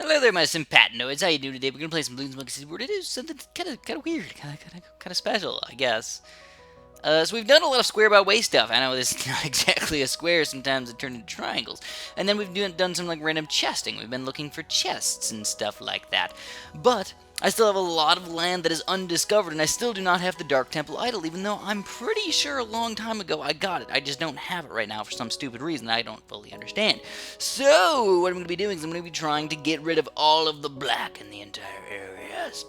Hello there, my sympathinoids. How you doing today? We're gonna play some Bloons Monkey City, where it is something kind of weird, kind of special, I guess. So we've done a lot of square by way stuff. I know this is not exactly a square. Sometimes it turned into triangles. And then we've done some like random chesting. We've been looking for chests and stuff like that. But I still have a lot of land that is undiscovered, and I still do not have the Dark Temple Idol, even though I'm pretty sure a long time ago I got it. I just don't have it right now for some stupid reason I don't fully understand. So what I'm going to be doing is I'm going to be trying to get rid of all of the black in the entire areas.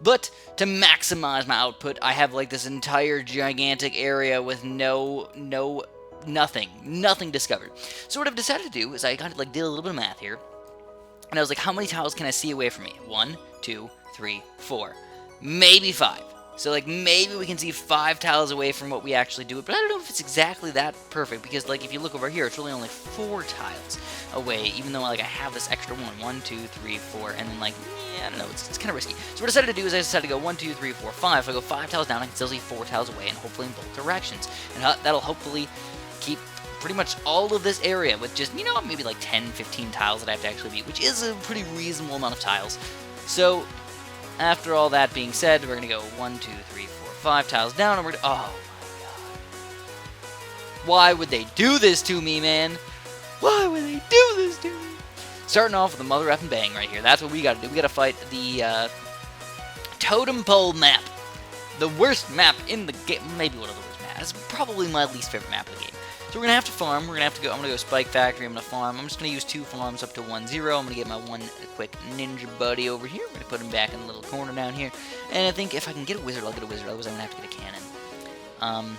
But to maximize my output, I have like this entire gigantic area with nothing discovered. So what I've decided to do is I kind of like did a little bit of math here, and I was like, how many tiles can I see away from me? 1, 2, 3, 4, maybe 5. So like maybe we can see 5 tiles away from what we actually do, but I don't know if it's exactly that perfect, because like if you look over here, it's really only 4 tiles away, even though like I have this extra one. 1, 2, 3, 4, and then like, yeah, I don't know, it's kind of risky. So what I decided to do is I decided to go 1, 2, 3, 4, 5. If I go 5 tiles down, I can still see 4 tiles away, and hopefully in both directions. And that'll hopefully keep pretty much all of this area with just, you know, maybe like 10, 15 tiles that I have to actually beat, which is a pretty reasonable amount of tiles. So after all that being said, we're going to go 1, 2, 3, 4, 5 tiles down, and we're going to... Oh, my God. Why would they do this to me, man? Why would they do this to me? Starting off with a mother effing bang right here. That's what we got to do. We got to fight the totem pole map. The worst map in the game. Maybe one of the worst maps. It's probably my least favorite map of the game. So we're going to have to farm. We're going to have to go... I'm going to go Spike Factory. I'm going to farm. I'm just going to use 2 farms up to 1-0. I'm going to get my one quick ninja buddy over here. I'm going to put him back in the little corner down here. And I think if I can get a wizard, I'll get a wizard. Otherwise, I'm going to have to get a cannon.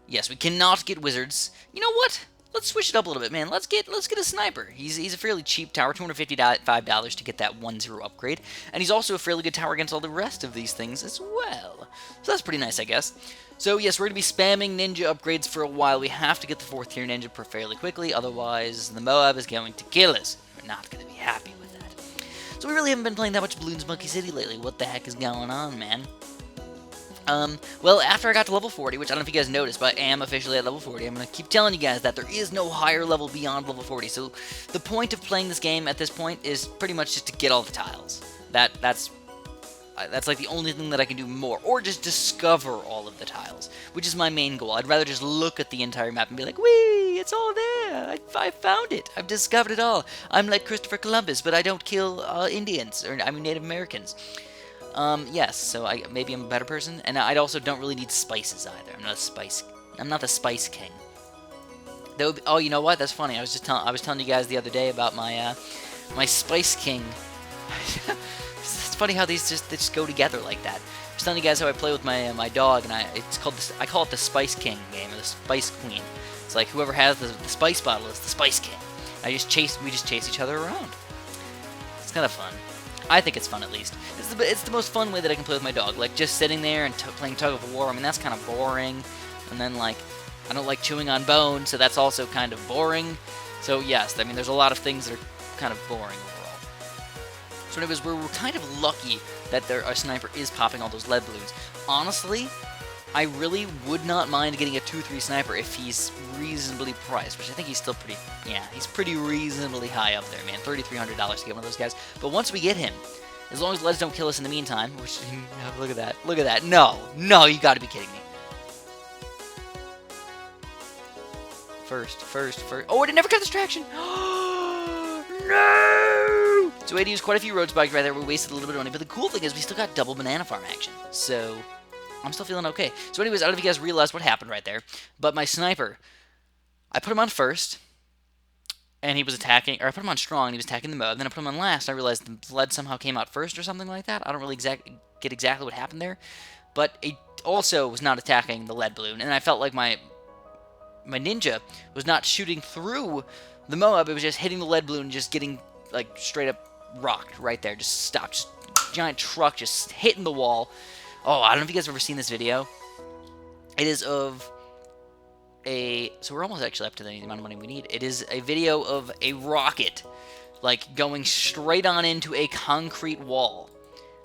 Yes, we cannot get wizards. You know what? Let's switch it up a little bit, man. Let's get a sniper. He's a fairly cheap tower, $255 to get that 1-0 upgrade. And he's also a fairly good tower against all the rest of these things as well. So that's pretty nice, I guess. So yes, we're going to be spamming ninja upgrades for a while. We have to get the 4th tier ninja fairly quickly, otherwise the MOAB is going to kill us. We're not going to be happy with that. So we really haven't been playing that much Bloons Monkey City lately. What the heck is going on, man? Well, after I got to level 40, which I don't know if you guys noticed, but I am officially at level 40, I'm going to keep telling you guys that there is no higher level beyond level 40. So the point of playing this game at this point is pretty much just to get all the tiles. That's like the only thing that I can do more, or just discover all of the tiles, which is my main goal. I'd rather just look at the entire map and be like, whee, it's all there, I found it, I've discovered it all. I'm like Christopher Columbus, but I don't kill Indians, or I mean Native Americans. Yes, so maybe I'm a better person, and I also don't really need spices either. I'm not the spice king. Oh, you know what? That's funny. I was telling you guys the other day about my my spice king. It's funny how they just go together like that. I was telling you guys how I play with my dog, and I call it the Spice King game, or the Spice Queen. It's like whoever has the spice bottle is the Spice King. We just chase each other around. It's kind of fun. I think it's fun, at least. It's the most fun way that I can play with my dog. Like, just sitting there and playing tug of war. I mean, that's kind of boring. And then, like, I don't like chewing on bone, so that's also kind of boring. So, yes, I mean, there's a lot of things that are kind of boring overall. So anyways, we're kind of lucky that our sniper is popping all those lead balloons. Honestly, I really would not mind getting a 2-3 sniper if he's reasonably priced, which I think he's still pretty, yeah, he's pretty reasonably high up there, man. $3,300 to get one of those guys. But once we get him, as long as leads don't kill us in the meantime, which, look at that. No, you gotta be kidding me. First. Oh, it never got distraction. No! So we had to use quite a few road spikes right there. We wasted a little bit of money, but the cool thing is we still got double banana farm action. So I'm still feeling okay. So anyways, I don't know if you guys realized what happened right there, but my sniper, I put him on first, and he was attacking, or I put him on strong, and he was attacking the MOAB. Then I put him on last, and I realized the lead somehow came out first or something like that. I don't really get exactly what happened there, but it also was not attacking the lead balloon, and I felt like my ninja was not shooting through the MOAB. It was just hitting the lead balloon and just getting, like, straight up rocked right there. Just stopped. Just giant truck just hitting the wall. Oh, I don't know if you guys have ever seen this video. It is of so we're almost actually up to the amount of money we need. It is a video of a rocket, like, going straight on into a concrete wall.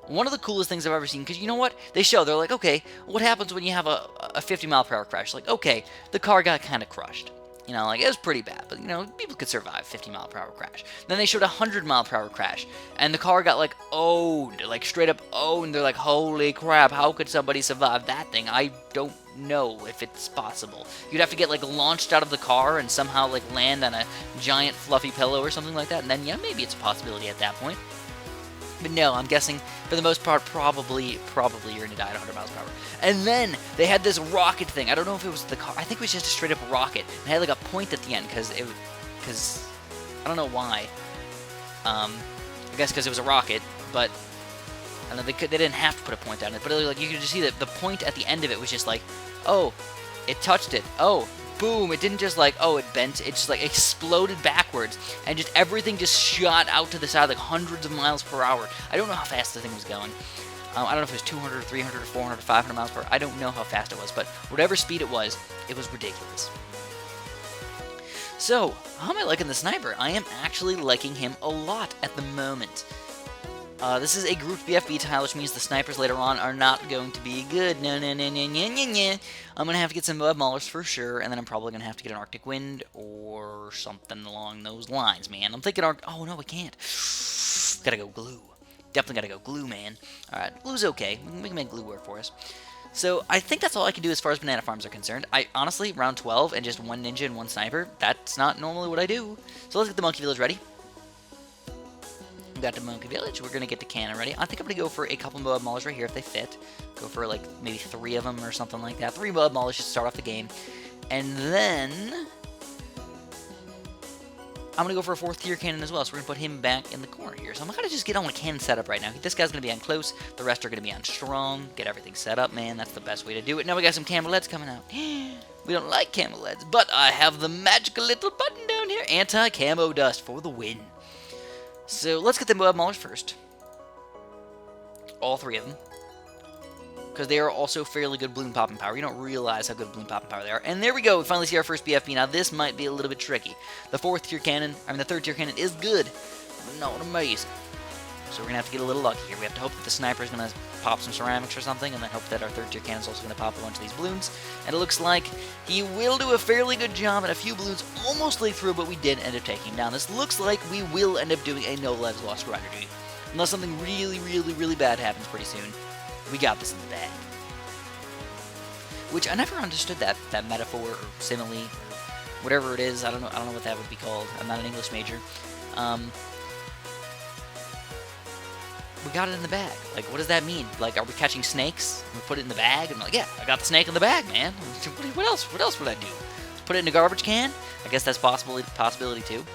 One of the coolest things I've ever seen, because you know what? They're like, okay, what happens when you have a 50-mile-per-hour crash? Like, okay, the car got kind of crushed. You know, like, it was pretty bad, but, you know, people could survive 50-mile-per-hour crash. Then they showed a 100-mile-per-hour crash, and the car got, like, owned, like, straight up owned. They're like, holy crap, how could somebody survive that thing? I don't know if it's possible. You'd have to get, like, launched out of the car and somehow, like, land on a giant fluffy pillow or something like that, and then, yeah, maybe it's a possibility at that point. But no, I'm guessing, for the most part, probably you're going to die at 100 miles per hour. And then they had this rocket thing. I don't know if it was the car. I think it was just a straight-up rocket. It had, like, a point at the end, because I don't know why. I guess because it was a rocket, but I don't know, they didn't have to put a point on it. But, like, you could just see that the point at the end of it was just like, oh, it touched it. Oh, boom. It didn't just like, oh, it bent. It just like exploded backwards, and just everything just shot out to the side like hundreds of miles per hour. I don't know how fast the thing was going. I don't know if it was 200 or 300 or 400 or 500 miles per hour. I don't know how fast it was, but whatever speed it was ridiculous. So, how am I liking the sniper? I am actually liking him a lot at the moment. This is a grouped BFB tile, which means the snipers later on are not going to be good. No. I'm going to have to get some MOAB Maulers for sure, and then I'm probably going to have to get an Arctic Wind or something along those lines, man. I'm thinking oh, no, I can't. Gotta go glue. Definitely gotta go glue, man. Alright, glue's okay. We can make glue work for us. So, I think that's all I can do as far as banana farms are concerned. Honestly, round 12 and just one ninja and one sniper, that's not normally what I do. So let's get the monkey village ready. We got the monkey village. We're going to get the cannon ready. I think I'm going to go for a couple MOAB Maulers right here if they fit. Go for like maybe 3 of them or something like that. 3 MOAB Maulers just start off the game. And then I'm going to go for a 4th tier cannon as well. So we're going to put him back in the corner here. So I'm going to just get on the cannon setup right now. This guy's going to be on close. The rest are going to be on strong. Get everything set up, man. That's the best way to do it. Now we got some camelets coming out. We don't like camelets, but I have the magical little button down here. Anti-camo dust for the win. So let's get the MOAB Maulers first. All 3 of them. Because they are also fairly good balloon popping power. You don't realize how good balloon popping power they are. And there we go. We finally see our first BFB. Now this might be a little bit tricky. The 3rd tier cannon is good, but not amazing. So we're going to have to get a little lucky here. We have to hope that the sniper is going to pop some ceramics or something, and then hope that our 3rd tier cannon is also going to pop a bunch of these balloons. And it looks like he will do a fairly good job, and a few balloons almost leaked through, but we did end up taking him down. This looks like we will end up doing a no lives lost rider duty. Unless something really bad happens pretty soon. We got this in the bag. Which I never understood that metaphor or simile or whatever it is. I don't know what that would be called. I'm not an English major. We got it in the bag. Like, what does that mean? Like, are we catching snakes? We put it in the bag? I'm like, yeah, I got the snake in the bag, man. What else would I do? Put it in a garbage can? I guess that's possibility too.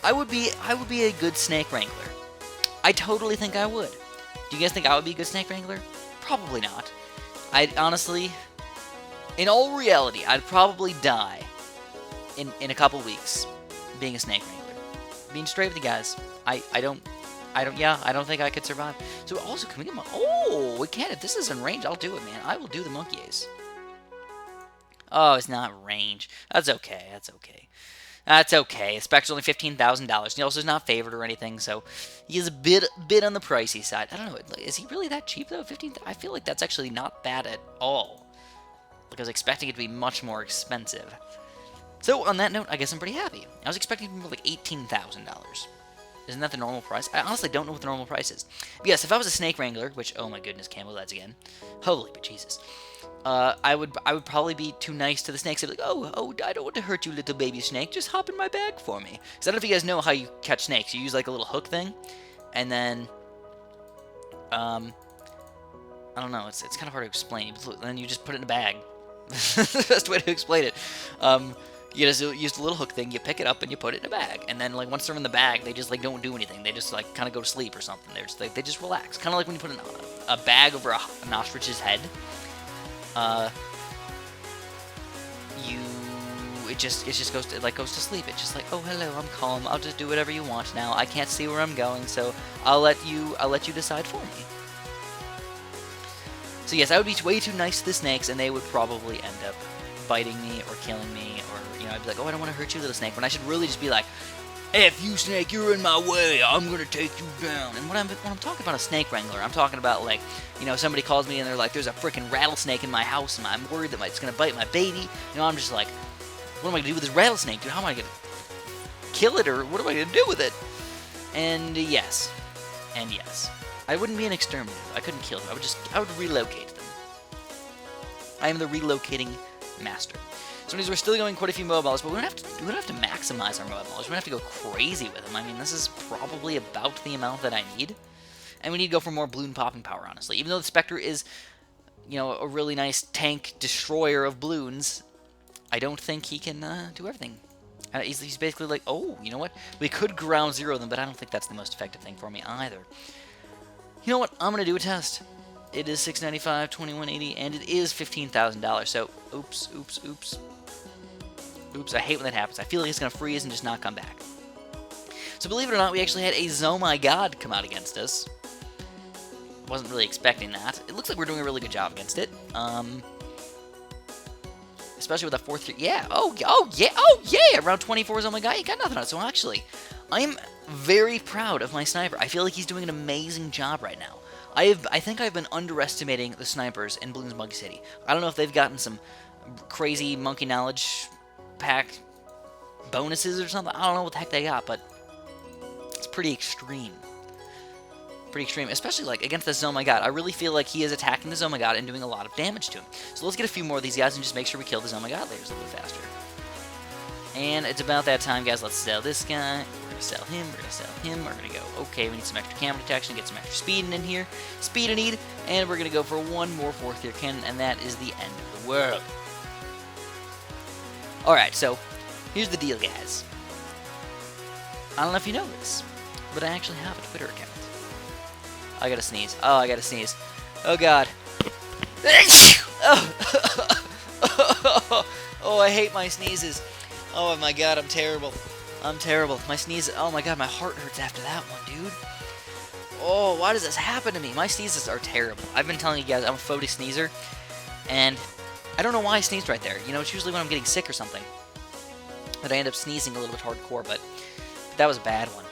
I would be a good snake wrangler. I totally think I would. Do you guys think I would be a good snake wrangler? Probably not. I'd honestly, in all reality, I'd probably die in a couple weeks being a snake wrangler. Being straight with you guys, I don't think I could survive. So also, can we get oh, we can. If this is in range, I'll do it, man. I will do the monkey ace. Oh, it's not range. That's okay. That's okay. The spec's only $15,000. He also is not favored or anything, so he is a bit on the pricey side. I don't know. Is he really that cheap though? 15. I feel like that's actually not bad at all. Like I was expecting it to be much more expensive. So on that note, I guess I'm pretty happy. I was expecting it to be like $18,000. Isn't that the normal price? I honestly don't know what the normal price is. But yes, if I was a snake wrangler, which, oh my goodness, camo lads again. Holy bejesus. I would probably be too nice to the snakes. I'd be like, oh, I don't want to hurt you, little baby snake. Just hop in my bag for me. Because I don't know if you guys know how you catch snakes. You use like a little hook thing, and then, I don't know. It's kind of hard to explain. Then you just put it in a bag. That's the best way to explain it. You just use the little hook thing, you pick it up, and you put it in a bag. And then, like, once they're in the bag, they just, like, don't do anything. They just, like, kind of go to sleep or something. They just relax. Kind of like when you put a bag over an ostrich's head. It just goes to sleep. It's just like, oh, hello, I'm calm. I'll just do whatever you want now. I can't see where I'm going, so I'll let you decide for me. So, yes, I would be way too nice to the snakes, and they would probably end up biting me or killing me, or, you know, I'd be like, oh, I don't want to hurt you, little snake, when I should really just be like, F you, snake, you're in my way, I'm gonna take you down. And when I'm talking about a snake wrangler, I'm talking about, like, you know, somebody calls me and they're like, there's a freaking rattlesnake in my house, and I'm worried that it's gonna bite my baby. You know, I'm just like, What am I going to do with this rattlesnake, dude? How am I going to kill it, or what am I going to do with it? And yes. And yes. I wouldn't be an exterminator. I couldn't kill them. I would relocate them. I am the relocating master. So we're still going quite a few MOAB but we don't have to maximize our MOAB. We don't have to go crazy with them. I mean, this is probably about the amount that I need. And we need to go for more balloon popping power, honestly. Even though the Spectre is, you know, a really nice tank destroyer of balloons, I don't think he can do everything. He's basically like, oh, you know what? We could ground zero them, but I don't think that's the most effective thing for me either. You know what? I'm going to do a test. It is $695, $21.80, and it is $15,000. So, oops. Oops, I hate when that happens. I feel like it's going to freeze and just not come back. So believe it or not, we actually had a Oh My God come out against us. Wasn't really expecting that. It looks like we're doing a really good job against it. Especially with that 4th year. Yeah, oh yeah! Round 24 is Oh My God, you got nothing on it. So actually, I'm very proud of my sniper. I feel like he's doing an amazing job right now. I think I've been underestimating the snipers in Bloons Monkey City. I don't know if they've gotten some crazy monkey knowledge pack bonuses or something. I don't know what the heck they got, but it's pretty extreme. Pretty extreme, especially like against this Oh My God. I really feel like he is attacking this Oh My God and doing a lot of damage to him. So let's get a few more of these guys and just make sure we kill this Oh My God layers a little bit faster. And it's about that time, guys. Let's sell this guy. We're going to sell him. We're going to sell him. We're going to go, okay, we need some extra camera detection, get some extra speeding in here. Speed I need. And we're going to go for one more 4th tier cannon, and that is the end of the world. Alright, so here's the deal, guys. I don't know if you know this, but I actually have a Twitter account. I gotta sneeze. Oh, I gotta sneeze. Oh, God. Oh, I hate my sneezes. Oh, my God, I'm terrible. I'm terrible. My sneeze... Oh, my God, my heart hurts after that one, dude. Oh, why does this happen to me? My sneezes are terrible. I've been telling you guys I'm a phony sneezer, and I don't know why I sneezed right there. You know, it's usually when I'm getting sick or something that I end up sneezing a little bit hardcore, but that was a bad one.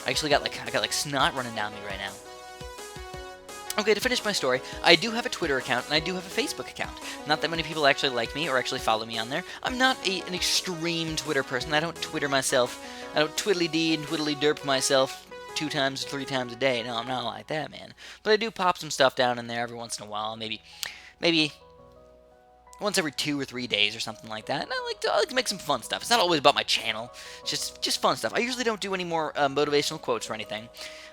I got like snot running down me right now. Okay, to finish my story, I do have a Twitter account, and I do have a Facebook account. Not that many people actually like me or actually follow me on there. I'm not an extreme Twitter person. I don't Twitter myself. I don't twiddly-dee and twiddly-derp myself 2 times, 3 times a day. No, I'm not like that, man. But I do pop some stuff down in there every once in a while, maybe once every 2 or 3 days or something like that. And I like to make some fun stuff. It's not always about my channel. It's just fun stuff. I usually don't do any more motivational quotes or anything.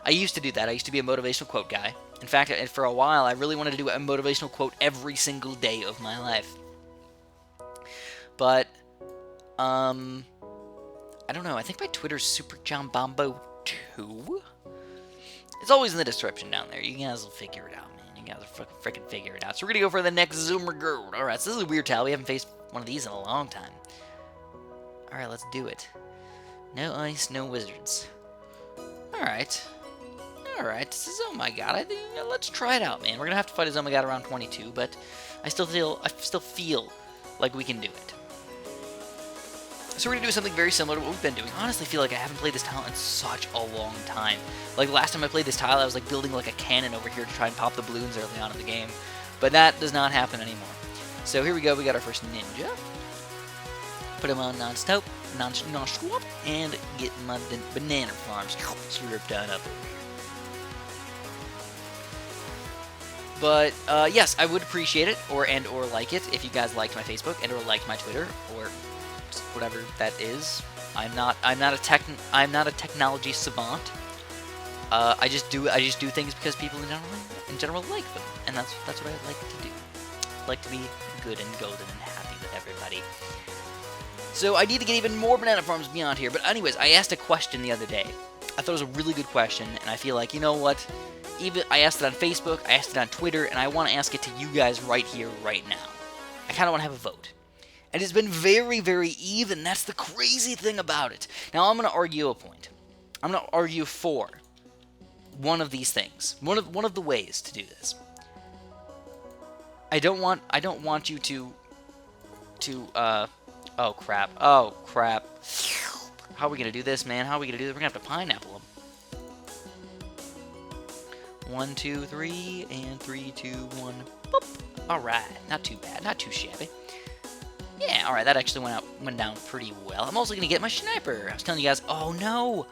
I used to do that. I used to be a motivational quote guy. In fact, for a while, I really wanted to do a motivational quote every single day of my life. But, I don't know. I think my Twitter's Super John Bombo 2. It's always in the description down there. You guys will figure it out, man. You guys will freaking figure it out. So we're gonna go for the next Zoomer Girl. Alright, so this is a weird tile. We haven't faced one of these in a long time. Alright, let's do it. No ice, no wizards. Alright. Alright, this is Oh My God. I think let's try it out, man. We're gonna have to fight his Oh My God around 22, but I still feel like we can do it. So we're gonna do something very similar to what we've been doing. I honestly feel like I haven't played this tile in such a long time. Like last time I played this tile, I was like building like a cannon over here to try and pop the balloons early on in the game. But that does not happen anymore. So here we go, we got our first ninja. Put him on non-stop, non-swap, and get my banana farms slurped down up over here. But, yes, I would appreciate it, or like it, if you guys liked my Facebook, and or liked my Twitter, or whatever that is. I'm not a technology savant. I just do things because people in general like them, and that's what I like to do. I like to be good and golden and happy with everybody. So I need to get even more banana farms beyond here. But anyways, I asked a question the other day. I thought it was a really good question, and I feel like, you know what? Even I asked it on Facebook, I asked it on Twitter, and I want to ask it to you guys right here, right now. I kind of want to have a vote. And it's been very, very even. That's the crazy thing about it. Now, I'm going to argue a point. I'm going to argue for one of these things. One of the ways to do this. I don't want you to oh crap. Oh crap. How are we going to do this, man? How are we going to do this? We're going to have to pineapple them. 1, 2, 3, and 3, 2, 1. Boop. Alright. Not too bad. Not too shabby. Yeah, alright, that actually went down pretty well. I'm also gonna get my sniper. I was telling you guys, oh no!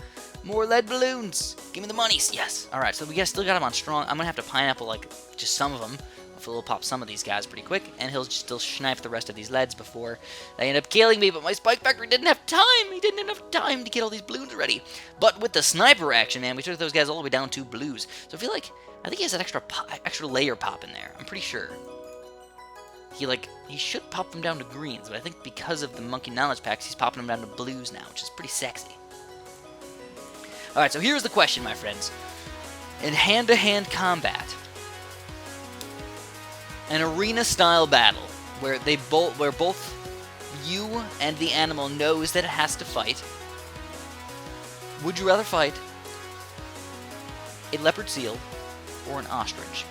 More lead balloons! Give me the monies! Yes! Alright, so we still got him on strong. I'm gonna have to pineapple, like, just some of them. Hopefully we'll pop some of these guys pretty quick, and he'll still snipe the rest of these leads before they end up killing me, but my Spike Factory didn't have time! He didn't have enough time to get all these balloons ready. But with the sniper action, man, we took those guys all the way down to blues. So I think he has an extra layer pop in there. I'm pretty sure. He should pop them down to greens, but I think because of the Monkey Knowledge Packs, he's popping them down to blues now, which is pretty sexy. Alright, so here's the question, my friends. In hand-to-hand combat, an arena-style battle, where both you and the animal knows that it has to fight, would you rather fight a leopard seal or an ostrich?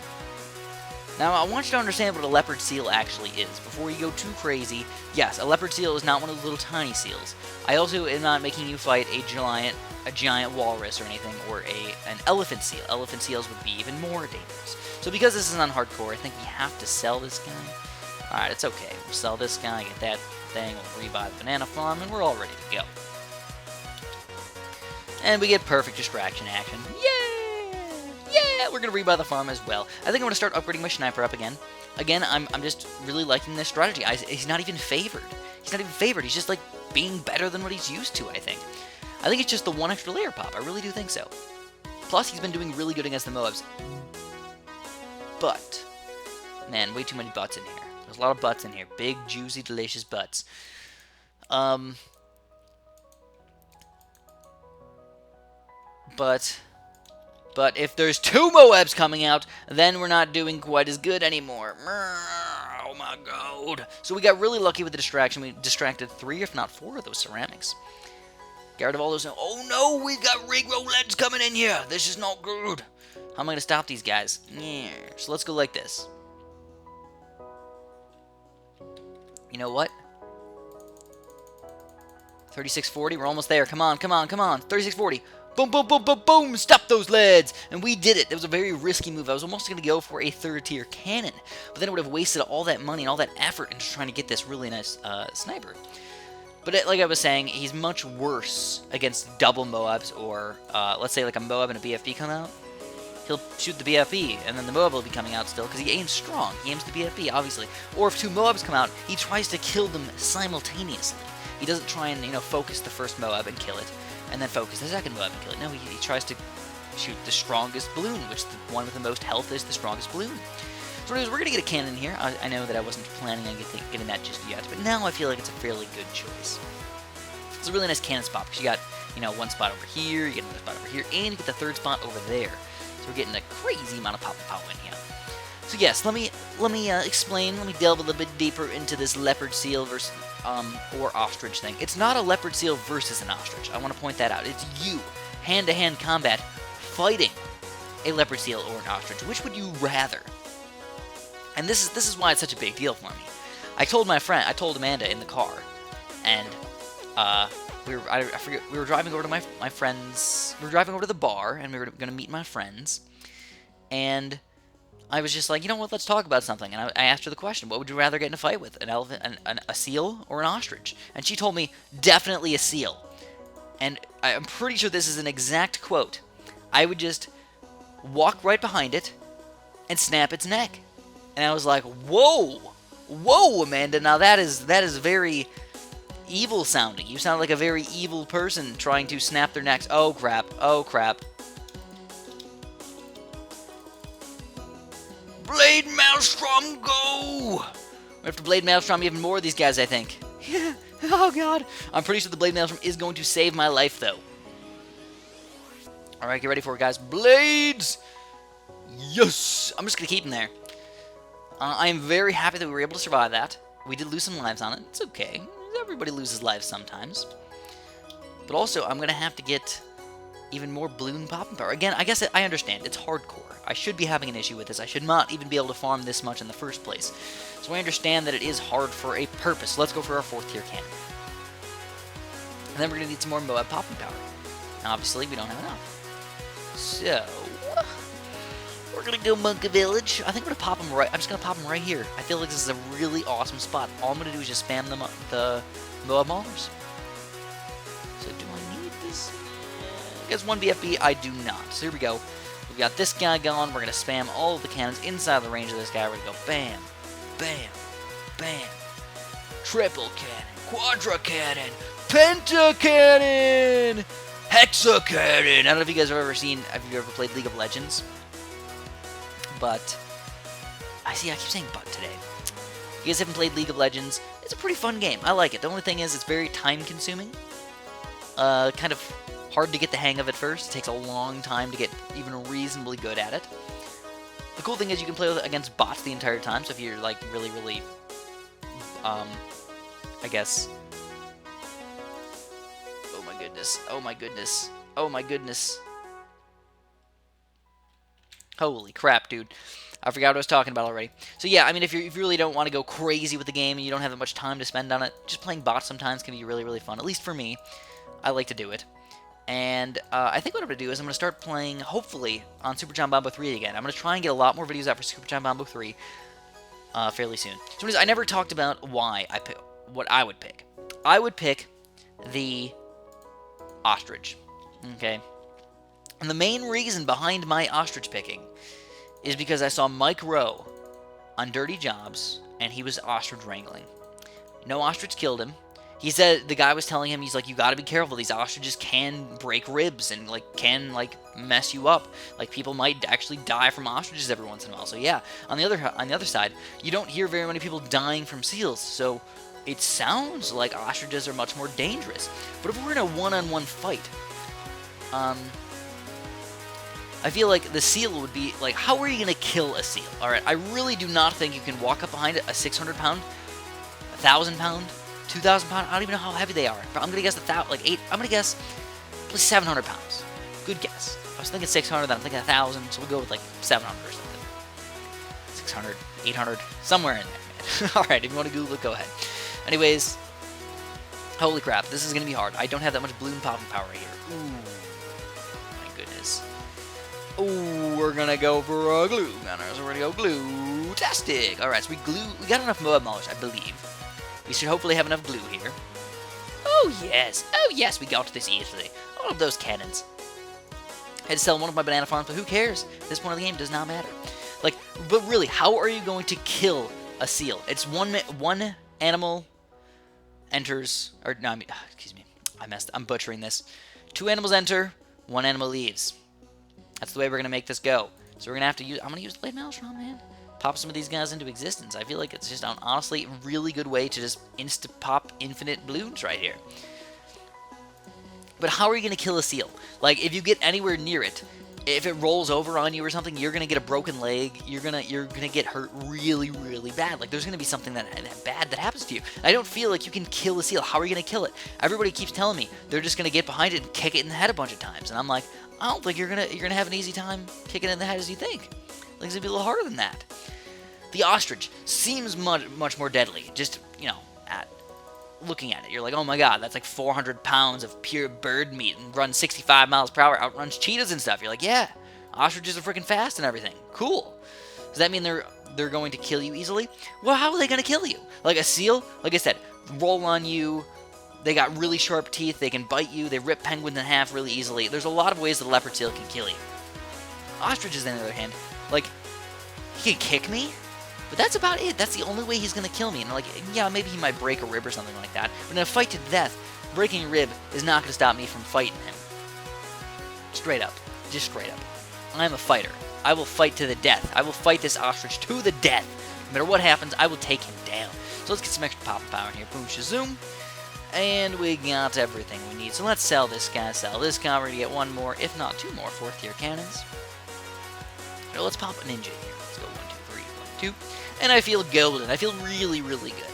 Now, I want you to understand what a leopard seal actually is. Before you go too crazy, yes, a leopard seal is not one of the little tiny seals. I also am not making you fight a giant walrus or anything, or an elephant seal. Elephant seals would be even more dangerous. So because this is on hardcore, I think we have to sell this guy. Alright, it's okay. We'll sell this guy, get that thing, we'll rebuy the banana farm, and we're all ready to go. And we get perfect distraction action. Yay! Yeah, we're going to rebuy the farm as well. I think I'm going to start upgrading my sniper up again. Again, I'm just really liking this strategy. He's not even favored. He's not even favored. He's just, like, being better than what he's used to, I think. I think it's just the one extra layer pop. I really do think so. Plus, he's been doing really good against the MOABs. But, man, way too many butts in here. There's a lot of butts in here. Big, juicy, delicious butts. But if there's 2 MOABs coming out, then we're not doing quite as good anymore. Oh my god. So we got really lucky with the distraction. We distracted 3, if not 4 of those ceramics. Get rid of all those. Oh no, we've got regrow leads coming in here. This is not good. How am I going to stop these guys? Yeah. So let's go like this. You know what? 3640, we're almost there. Come on, come on, come on. 3640. Boom, boom, boom, boom, boom! Stop those leads! And we did it. It was a very risky move. I was almost going to go for a 3rd-tier cannon, but then it would have wasted all that money and all that effort into trying to get this really nice sniper. But like I was saying, he's much worse against double MOABs, or let's say like a MOAB and a BFB come out. He'll shoot the BFB, and then the MOAB will be coming out still, because he aims strong. He aims the BFB, obviously. Or if 2 MOABs come out, he tries to kill them simultaneously. He doesn't try and, focus the first MOAB and kill it, and then focus the second MOAB and kill it. No, he tries to shoot the strongest balloon, which the one with the most health is the strongest balloon. So anyways, we're going to get a cannon here. I know that I wasn't planning on getting that just yet, but now I feel like it's a fairly good choice. It's a really nice cannon spot, because you got, one spot over here, you get another spot over here, and you get the 3rd spot over there. So we're getting a crazy amount of power in here. So yes, let me explain, let me delve a little bit deeper into this leopard seal versus or ostrich thing. It's not a leopard seal versus an ostrich. I want to point that out. It's you, hand-to-hand combat, fighting a leopard seal or an ostrich. Which would you rather? And this is why it's such a big deal for me. I told Amanda in the car, and we were driving over to my friends. We were driving over to the bar, and we were going to meet my friends, and I was just like, you know what, let's talk about something. And I asked her the question, what would you rather get in a fight with, an elephant, a seal, or an ostrich? And she told me, definitely a seal. And I'm pretty sure this is an exact quote. I would just walk right behind it and snap its neck. And I was like, whoa, whoa, Amanda, now that is very evil sounding. You sound like a very evil person trying to snap their necks. Oh crap, oh crap. Blade Maelstrom, go! We have to Blade Maelstrom even more of these guys, I think. Oh god. I'm pretty sure the Blade Maelstrom is going to save my life, though. Alright, get ready for it, guys. Blades! Yes! I'm just going to keep them there. I am very happy that we were able to survive that. We did lose some lives on it. It's okay. Everybody loses lives sometimes. But also, I'm going to have to get even more balloon popping power. Again, I guess I understand. It's hardcore. I should be having an issue with this. I should not even be able to farm this much in the first place. So I understand that it is hard for a purpose. Let's go for our 4th tier cannon. And then we're going to need some more MOAB popping power. Now, obviously, we don't have enough. So, We're gonna go Monkey Village. I think I'm gonna pop him right. I'm just gonna pop him right here. I feel like this is a really awesome spot. All I'm gonna do is just spam the MOAB maulers. So do I need this? I guess 1 BFB. I do not. So here we go. We've got this guy going. We're gonna spam all of the cannons inside the range of this guy. We're gonna go bam, bam, bam, triple cannon, quadra cannon, penta cannon, hexa cannon. I don't know if you guys have ever played League of Legends. But I keep saying but today. You guys haven't played League of Legends. It's a pretty fun game. I like it. The only thing is it's very time consuming. Kind of hard to get the hang of at first. It takes a long time to get even reasonably good at it. The cool thing is you can play against bots the entire time. So if you're like really, I guess. Oh my goodness. Oh my goodness. Oh my goodness. Holy crap, dude. I forgot what I was talking about already. So yeah, I mean, if you really don't want to go crazy with the game and you don't have that much time to spend on it, just playing bots sometimes can be really, really fun. At least for me. I like to do it. And I think what I'm going to do is I'm going to start playing, hopefully, on Super Giant Bombo 3 again. I'm going to try and get a lot more videos out for Super Giant Bombo 3 fairly soon. So anyways, I never talked about what I would pick. I would pick the Ostrich. Okay? And the main reason behind my Ostrich picking is because I saw Mike Rowe on Dirty Jobs, and he was ostrich wrangling. No ostrich killed him. He said, the guy was telling him, he's like, you gotta be careful, these ostriches can break ribs and, like, can, like, mess you up. Like, people might actually die from ostriches every once in a while. So, yeah, on the other side, you don't hear very many people dying from seals, so it sounds like ostriches are much more dangerous. But if we're in a one-on-one fight, I feel like the seal would be, like, how are you going to kill a seal? Alright, I really do not think you can walk up behind it, a 600-pound, 1,000-pound, 2,000-pound, I don't even know how heavy they are. But I'm going to guess I'm going to guess at least 700 pounds. Good guess. I was thinking 600, then I'm thinking 1,000, so we'll go with, like, 700 or something. 600, 800, somewhere in there, man. Alright, if you want to Google it, go ahead. Anyways, holy crap, this is going to be hard. I don't have that much balloon popping power here. Ooh, my goodness. Ooh, we're gonna go for a glue gunner. So we're gonna go glue-tastic. Alright, so we got enough MOAB maulers, I believe. We should hopefully have enough glue here. Oh yes, we got this easily. All of those cannons. I had to sell one of my banana farms, but who cares? At this point of the game, it does not matter. Like, but really, how are you going to kill a seal? It's one animal enters, or no, I mean, excuse me, I'm butchering this. 2 animals enter, 1 animal leaves. That's the way we're going to make this go. So we're going to have to use... I'm going to use the blade maelstrom, man. Pop some of these guys into existence. I feel like it's just, honestly, a really good way to just insta-pop infinite balloons right here. But how are you going to kill a seal? Like, if you get anywhere near it, if it rolls over on you or something, you're going to get a broken leg. You're gonna get hurt really, really bad. Like, there's going to be something that bad that happens to you. I don't feel like you can kill a seal. How are you going to kill it? Everybody keeps telling me they're just going to get behind it and kick it in the head a bunch of times. And I'm like... I don't think you're gonna have an easy time kicking it in the head as you think. I think it's gonna be a little harder than that. The ostrich seems much more deadly. Just, you know, at looking at it, you're like, oh my god, that's like 400 pounds of pure bird meat and runs 65 miles per hour, outruns cheetahs and stuff. You're like, yeah, ostriches are freaking fast and everything. Cool. Does that mean they're going to kill you easily? Well, how are they gonna kill you? Like a seal? Like I said, roll on you. They got really sharp teeth, they can bite you, they rip penguins in half really easily. There's a lot of ways that a leopard seal can kill you. Ostriches, on the other hand, like, he can kick me, but that's about it. That's the only way he's going to kill me. And like, yeah, maybe he might break a rib or something like that, but in a fight to the death, breaking a rib is not going to stop me from fighting him. Straight up. Just straight up. I'm a fighter. I will fight to the death. I will fight this ostrich to the death. No matter what happens, I will take him down. So let's get some extra popping power in here. Boom, shazoom. And we got everything we need. So let's sell this guy, We're going to get 1 more, if not 2 more 4th tier cannons. So let's pop a ninja here. Let's go 1, 2, 3, 1, 2. And I feel golden. I feel really, really good.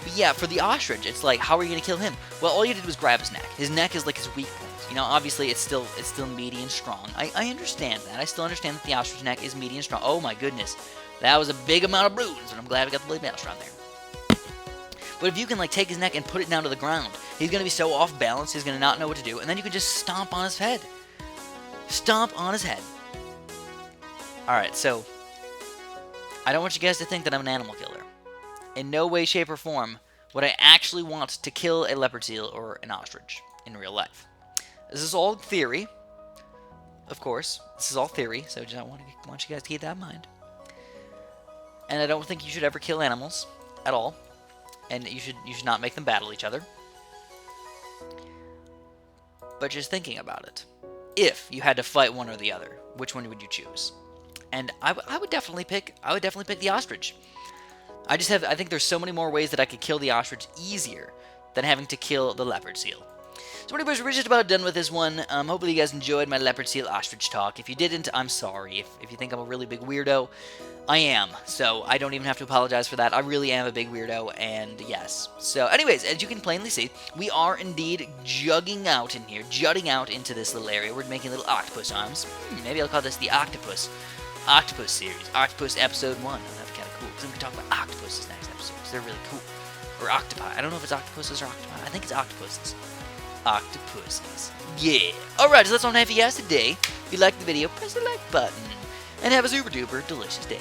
But yeah, for the ostrich, it's like, how are you going to kill him? Well, all you did was grab his neck. His neck is like his weak point. You know, obviously it's still meaty and strong. I understand that. I still understand that the ostrich neck is meaty and strong. Oh my goodness. That was a big amount of balloons, and I'm glad we got the blade maelstrom there. But if you can, like, take his neck and put it down to the ground, he's going to be so off balance, he's going to not know what to do, and then you can just stomp on his head. Stomp on his head. Alright, so I don't want you guys to think that I'm an animal killer. In no way, shape, or form would I actually want to kill a leopard seal or an ostrich in real life. This is all theory, of course. This is all theory, so I just want you guys to keep that in mind. And I don't think you should ever kill animals at all, and you should not make them battle each other. But just thinking about it, if you had to fight one or the other, which one would you choose? And I would definitely pick the ostrich. I think there's so many more ways that I could kill the ostrich easier than having to kill the leopard seal. So anyways, we're just about done with this one. Hopefully you guys enjoyed my leopard seal ostrich talk. If you didn't, I'm sorry. If you think I'm a really big weirdo, I am. So I don't even have to apologize for that. I really am a big weirdo, and yes. So anyways, as you can plainly see, we are indeed jutting out into this little area. We're making little octopus arms. Maybe I'll call this the Octopus series. Octopus episode 1. That'd be kind of cool, because I'm going to talk about octopuses next episode, because they're really cool. Or octopi. I don't know if it's octopuses or octopi. I think it's octopuses. Octopuses. Yeah. Alright, so that's all I have for you guys today. If you liked the video, press the like button. And have a super duper delicious day.